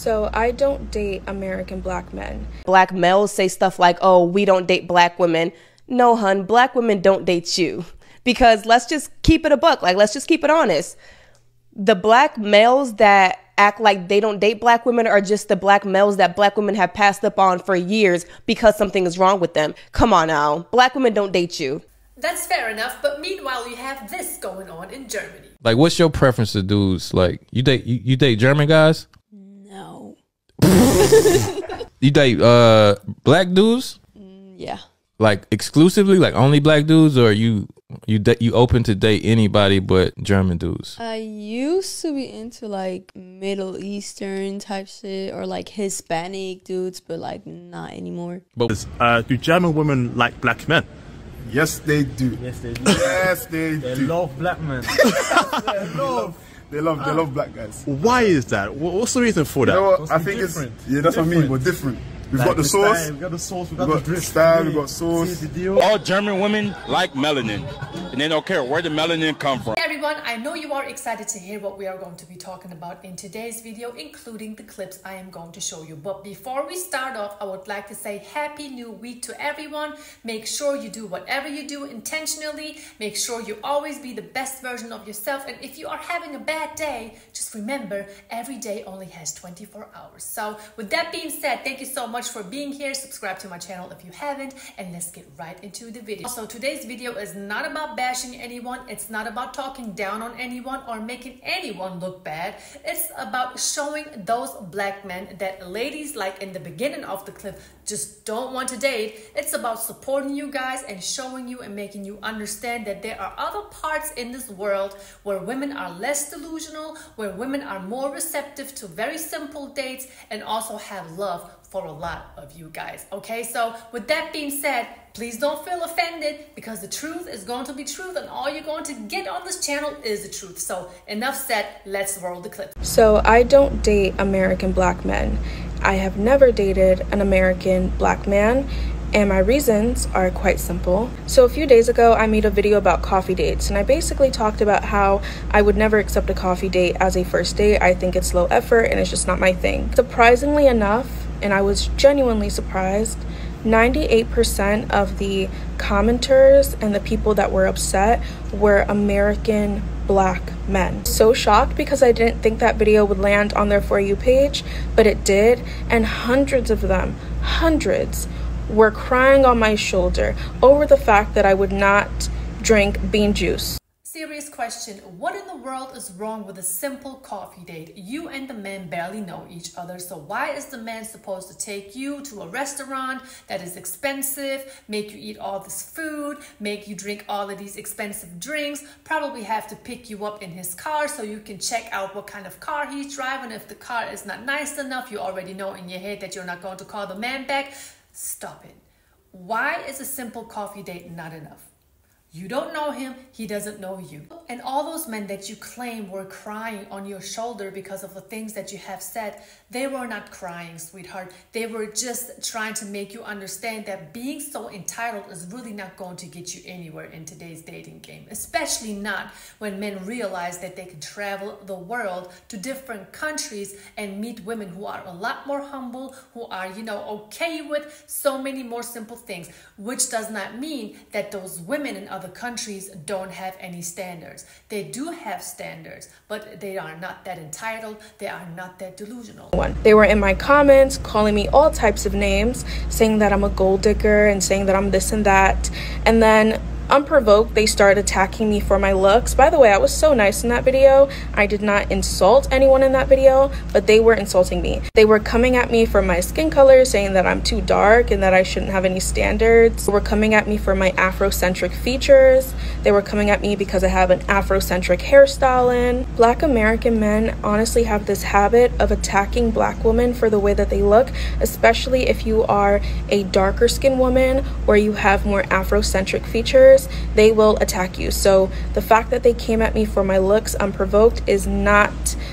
So I don't date American black men. Black males say stuff like, oh, we don't date black women. No, hun, black women don't date you. Because let's just keep it a buck. Like, let's just keep it honest. The black males that act like they don't date black women are just the black males that black women have passed up on for years because something is wrong with them. Come on now. Black women don't date you. That's fair enough, but meanwhile you have this going on in Germany. Like, what's your preference to dudes? Like, you date German guys? No. You date black dudes? Yeah. Like exclusively, like only black dudes, or you open to date anybody but German dudes? I used to be into like Middle Eastern type shit or like Hispanic dudes, but like not anymore. But do German women like black men? Yes, they do. Yes, they do. Yes, they They do. love black men. They love black guys. Why is that? What's the reason for that? You know what? Must I be think different. it's that's what I mean. We're different. We've got the sauce. We've got the sauce. We've We've got got the drip. style. We've got sauce. See the deal? All German women like melanin, and they don't care where the melanin come from. Hey everyone, I know you are excited to hear what we are going to be talking about in today's video, including the clips I am going to show you. But before we start off, I would like to say Happy New Week to everyone. Make sure you do whatever you do intentionally. Make sure you always be the best version of yourself. And if you are having a bad day, just remember, every day only has 24 hours. So with that being said, thank you so much for being here. Subscribe to my channel if you haven't, and let's get right into the video. Also, today's video is not about bashing anyone. It's not about talking down on anyone or making anyone look bad. It's about showing those black men that ladies like in the beginning of the clip just don't want to date. It's about supporting you guys and showing you and making you understand that there are other parts in this world where women are less delusional, where women are more receptive to very simple dates, and also have love for a lot of you guys. Okay, so with that being said, please don't feel offended, because the truth is going to be truth, and all you're going to get on this channel is the truth. So enough said, let's roll the clip. So I don't date American black men. I have never dated an American black man, and my reasons are quite simple. So a few days ago, I made a video about coffee dates, and I basically talked about how I would never accept a coffee date as a first date. I think it's low effort and it's just not my thing. Surprisingly enough, and I was genuinely surprised, 98% of the commenters and the people that were upset were American black men. So shocked, because I didn't think that video would land on their For You page, but it did, and hundreds of them, hundreds, were crying on my shoulder over the fact that I would not drink bean juice. Serious question, what in the world is wrong with a simple coffee date? You and the man barely know each other, so why is the man supposed to take you to a restaurant that is expensive, make you eat all this food, make you drink all of these expensive drinks, probably have to pick you up in his car so you can check out what kind of car he's driving? If the car is not nice enough, you already know in your head that you're not going to call the man back. Stop it. Why is a simple coffee date not enough? You don't know him, he doesn't know you. And all those men that you claim were crying on your shoulder because of the things that you have said, they were not crying, sweetheart. They were just trying to make you understand that being so entitled is really not going to get you anywhere in today's dating game. Especially not when men realize that they can travel the world to different countries and meet women who are a lot more humble, who are, you know, okay with so many more simple things. Which does not mean that those women in other countries don't have any standards. They do have standards, but they are not that entitled. They are not that delusional. They were in my comments calling me all types of names, saying that I'm a gold digger and saying that I'm this and that. And then unprovoked, they started attacking me for my looks. By the way, I was so nice in that video. I did not insult anyone in that video, but they were insulting me. They were coming at me for my skin color, saying that I'm too dark and that I shouldn't have any standards. They were coming at me for my Afrocentric features. They were coming at me because I have an Afrocentric hairstyle in. Black American men honestly have this habit of attacking black women for the way that they look, especially if you are a darker skinned woman or you have more Afrocentric features. They will attack you. So the fact that they came at me for my looks unprovoked is not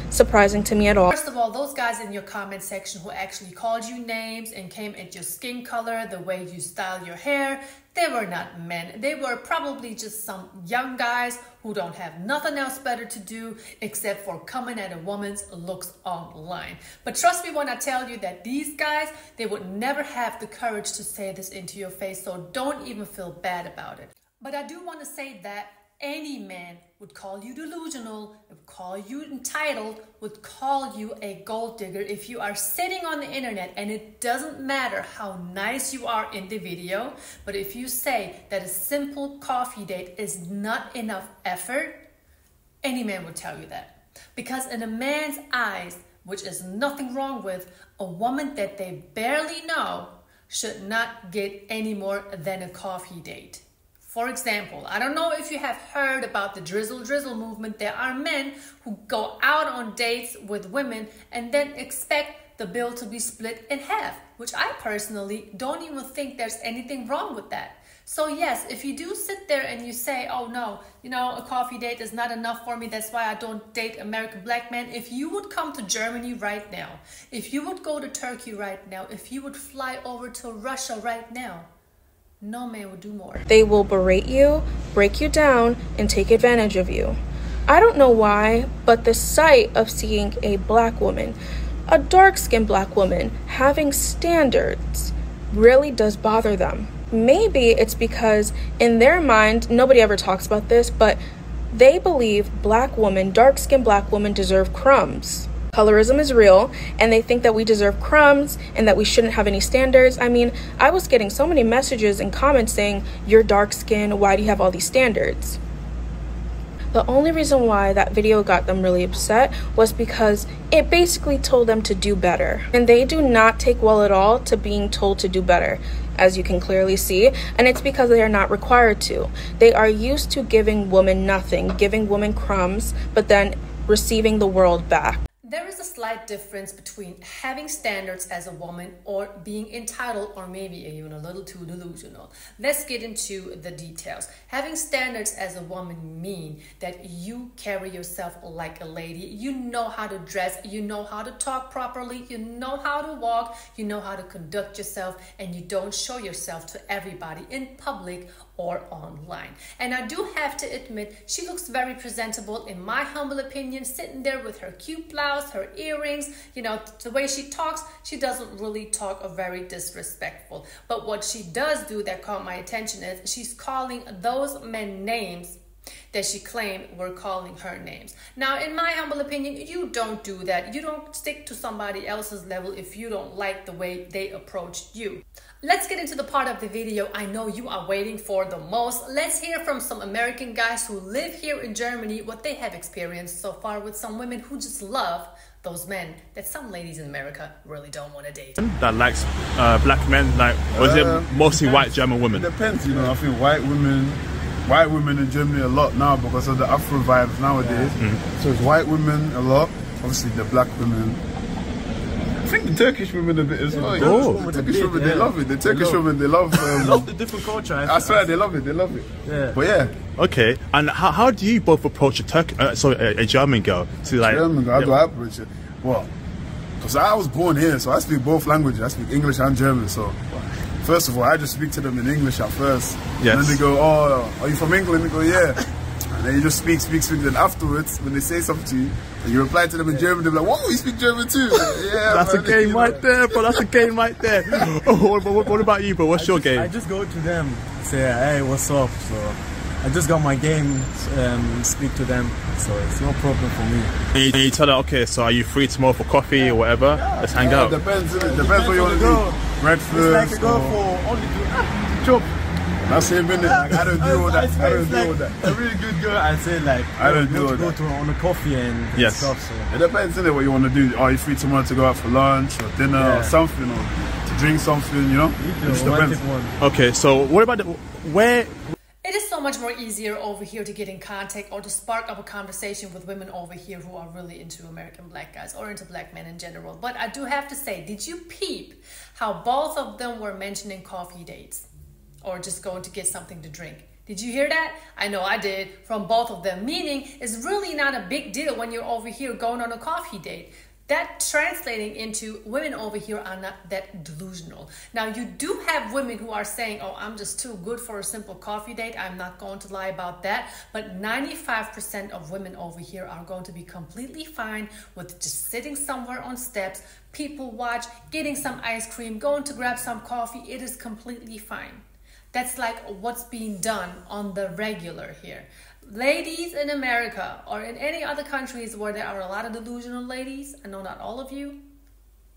surprising to me at all. First of all, those guys in your comment section who actually called you names and came at your skin color, the way you style your hair, they were not men. They were probably just some young guys who don't have nothing else better to do except for coming at a woman's looks online. But trust me when I tell you that these guys, they would never have the courage to say this into your face, so don't even feel bad about it. But I do want to say that any man would call you delusional, would call you entitled, would call you a gold digger if you are sitting on the internet, and it doesn't matter how nice you are in the video, but if you say that a simple coffee date is not enough effort, any man would tell you that. Because in a man's eyes, which is nothing wrong with, a woman that they barely know should not get any more than a coffee date. For example, I don't know if you have heard about the drizzle movement. There are men who go out on dates with women and then expect the bill to be split in half, which I personally don't even think there's anything wrong with that. So yes, if you do sit there and you say, oh no, you know, a coffee date is not enough for me, that's why I don't date American black men. If you would come to Germany right now, if you would go to Turkey right now, if you would fly over to Russia right now, no man would do more. They will berate you, break you down, and take advantage of you. I don't know why, but the sight of seeing a black woman, a dark-skinned black woman, having standards really does bother them. Maybe it's because in their mind, nobody ever talks about this, but they believe black women, dark-skinned black women deserve crumbs. Colorism is real, and they think that we deserve crumbs and that we shouldn't have any standards. I mean, I was getting so many messages and comments saying, you're dark skinned, why do you have all these standards? The only reason why that video got them really upset was because it basically told them to do better. And they do not take well at all to being told to do better, as you can clearly see, and it's because they are not required to. They are used to giving women nothing, giving women crumbs, but then receiving the world back. There is a slight difference between having standards as a woman or being entitled or maybe even a little too delusional. Let's get into the details. Having standards as a woman mean that you carry yourself like a lady. You know how to dress, you know how to talk properly, you know how to walk, you know how to conduct yourself, and you don't show yourself to everybody in public or online. And I do have to admit, she looks very presentable in my humble opinion, sitting there with her cute blouse, her earrings, you know, the way she talks, she doesn't really talk very disrespectful. But what she does do that caught my attention is she's calling those men names that she claimed were calling her names. Now, in my humble opinion, you don't do that. You don't stick to somebody else's level if you don't like the way they approached you. Let's get into the part of the video I know you are waiting for the most. Let's hear from some American guys who live here in Germany, what they have experienced so far with some women who just love those men that some ladies in America really don't want to date. That likes black men, like, or is it mostly white German women? It depends, you know. I think white women in Germany a lot now because of the Afro vibes nowadays. So it's white women a lot. Obviously the black women. I think the Turkish women a bit as well. The Turkish women, they love it. The Turkish women, they love the different culture. I swear, they love it. They love it. Yeah. But yeah. Okay. And how do you both approach a German girl? To like German girl, how do I approach it? Well, because I was born here, so I speak both languages. I speak English and German. So first of all, I just speak to them in English at first. Yes. And then they go, "Oh, are you from England?" They go, "Yeah." And then you just speak. Then afterwards, when they say something to you, and you reply to them in German, they're like, "Whoa, you speak German too?" Yeah, that's man, a game right there, bro. That's a game right there. Oh, what about you, bro? What's your game? I just go to them, say, "Hey, what's up?" So I just got my game, speak to them, so it's no problem for me. And you tell her, okay, so are you free tomorrow for coffee or whatever? Let's hang out. Depends what you want to do. Breakfast. It's like a girl for only to job. That's it, minute. Like, I don't do all that. I don't do all that. A really good girl, I say like, I don't do all go that. to on a coffee and Yes. stuff. So. It depends, innit, what you want to do. Are you free tomorrow to go out for lunch or dinner or something, or to drink something, you know? It just depends. Okay, so what about where? It is so much more easier over here to get in contact or to spark up a conversation with women over here who are really into American black guys or into black men in general. But I do have to say, did you peep how both of them were mentioning coffee dates or just going to get something to drink? Did you hear that? I know I did, from both of them, meaning it's really not a big deal when you're over here going on a coffee date. That translating into women over here are not that delusional. Now, you do have women who are saying, oh, I'm just too good for a simple coffee date. I'm not going to lie about that. But 95% of women over here are going to be completely fine with just sitting somewhere on steps, people watch, getting some ice cream, going to grab some coffee. It is completely fine. That's like what's being done on the regular here. Ladies in America or in any other countries where there are a lot of delusional ladies, I know not all of you,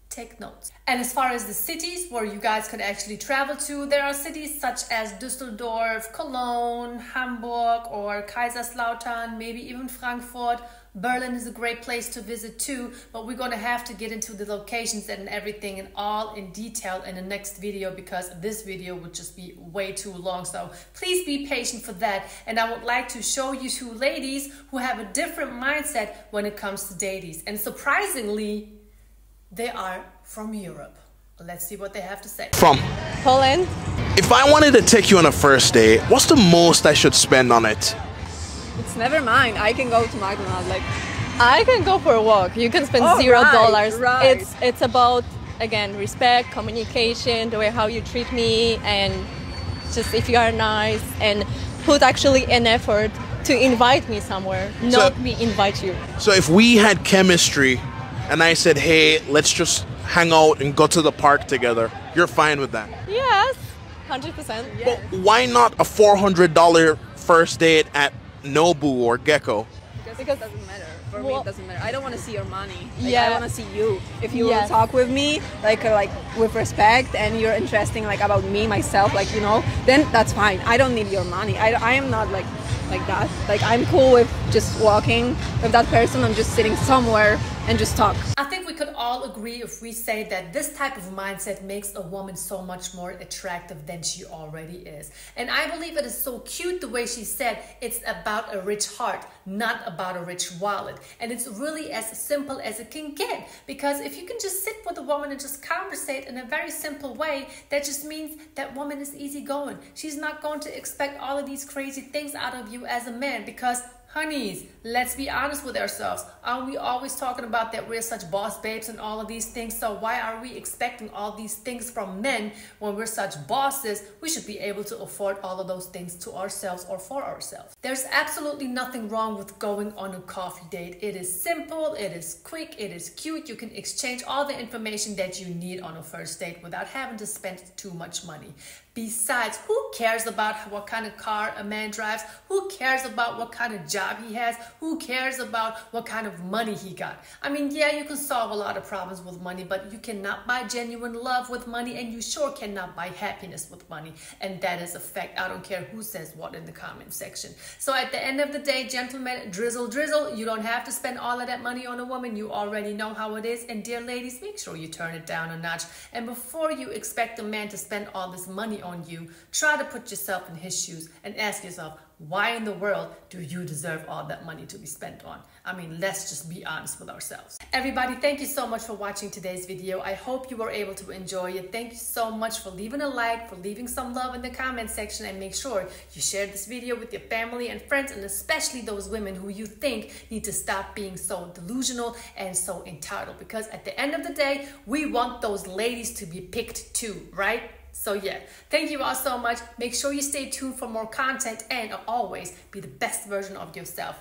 take notes. And as far as the cities where you guys could actually travel to, there are cities such as Düsseldorf, Cologne, Hamburg, or Kaiserslautern, maybe even Frankfurt. Berlin is a great place to visit too, but we're going to have to get into the locations and everything and all in detail in the next video, because this video would just be way too long. So please be patient for that. And I would like to show you two ladies who have a different mindset when it comes to dating. And surprisingly, they are from Europe. Let's see what they have to say. From Poland. If I wanted to take you on a first date, what's the most I should spend on it? It's never mind. I can go to McDonald's. Like, I can go for a walk. You can spend $0. Right. It's about, again, respect, communication, the way how you treat me, and just if you are nice and put actually an effort to invite me somewhere, not me invite you. So if we had chemistry and I said, hey, let's just hang out and go to the park together, you're fine with that? Yes, 100%. But why not a $400 first date at Nobu or Gecko? Because it doesn't matter. For me, it doesn't matter. I don't want to see your money. Like, Yeah. I want to see you. If you will talk with me, like with respect, and you're interesting, like about me, myself, like, you know, then that's fine. I don't need your money. I am not like that. Like, I'm cool with just walking with that person and just sitting somewhere and just talk. I think we could all agree if we say that this type of mindset makes a woman so much more attractive than she already is. And I believe it is so cute the way she said it's about a rich heart, not about a rich wallet. And it's really as simple as it can get, because if you can just sit with a woman and just conversate in a very simple way, that just means that woman is easygoing. She's not going to expect all of these crazy things out of you as a man, because honeys, let's be honest with ourselves. Aren't we always talking about that we're such boss babes and all of these things? So why are we expecting all these things from men when we're such bosses? We should be able to afford all of those things to ourselves or for ourselves. There's absolutely nothing wrong with going on a coffee date. It is simple, it is quick, it is cute. You can exchange all the information that you need on a first date without having to spend too much money. Besides, who cares about what kind of car a man drives? Who cares about what kind of job he has? Who cares about what kind of money he got? I mean, yeah, you can solve a lot of problems with money, but you cannot buy genuine love with money, and you sure cannot buy happiness with money. And that is a fact. I don't care who says what in the comment section. So at the end of the day, gentlemen, drizzle, drizzle. You don't have to spend all of that money on a woman. You already know how it is. And dear ladies, make sure you turn it down a notch. And before you expect a man to spend all this money on you, try to put yourself in his shoes and ask yourself, why in the world do you deserve all that money to be spent on? I mean, let's just be honest with ourselves. Everybody, thank you so much for watching today's video. I hope you were able to enjoy it. Thank you so much for leaving a like, for leaving some love in the comment section, and make sure you share this video with your family and friends, and especially those women who you think need to stop being so delusional and so entitled, because at the end of the day, we want those ladies to be picked too, right? So yeah, thank you all so much. Make sure you stay tuned for more content, and always be the best version of yourself.